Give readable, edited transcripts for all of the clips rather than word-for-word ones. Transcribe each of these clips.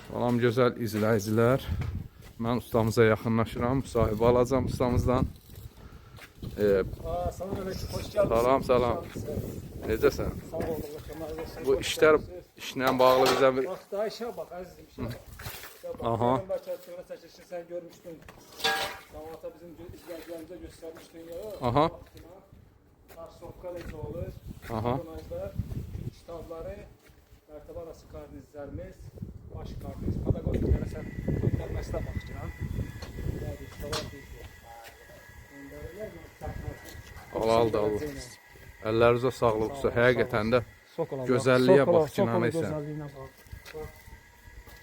Salam gözəl izləyicilər. Mən ustamıza yaxınlaşıram. Sahibi alacağım ustamızdan. Salam, salam. Necəsən? Bu işlər işlə bağlı bizə bir... Bax, daha işə bax, əzizim, işə bax. Aha. Sən görmüşdün. Savata bizim izləyicilərimizə göstərmişdin ya. Aha. Tarsovka necə olur. Aha. Kitabları, mərtəbə arası karnizlərimiz, baş karniz, pedagogiklərə sən göndərməsinə baxacaqsan. Halal da olur. Əllərinizə sağlıq olsun. Həqiqətən də gözəlliyə bax ki, nəyəsən.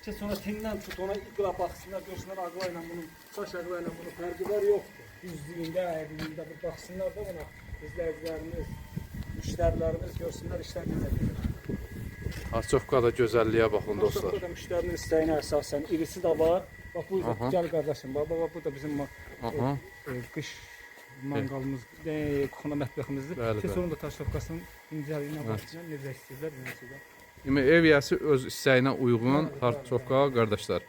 Ki sonra tindən tut, ona iqla baxsınlar, görsünlər ağla ilə bunun, saç ağla ilə bunun fərqilər yoxdur. Düzlüyündə, əqliyində bir baxsınlar da buna, izləyicilərimiz, müştərilərimiz görsünlər işlər necə gedir. Tarsovkada gözəlliyə baxın dostlar. Tarsovkada müştərinin istəyinə əsasən irisi də var. Bax bu gəl qardaşım, bax bu da bizim qış manqalımız, kuxuna mətbəximizdir. Ki sonra da tarsovkasının incəliyinə baxacaq, necə istəyirlər, necə. Ev yəsi öz istəyinə uyğun tarsovka qardaşlar.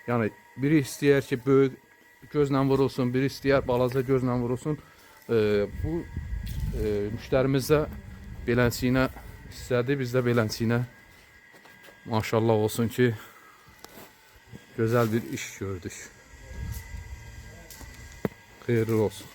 Yəni biri istəyər ki, böyük gözlə vurulsun, biri istəyər balaca gözlə vurulsun. Bu müştərimiz də belənçiyinə istədi, biz də belənçiyinə maşallah olsun ki, gözəl bir iş gördük. Xeyirli olsun.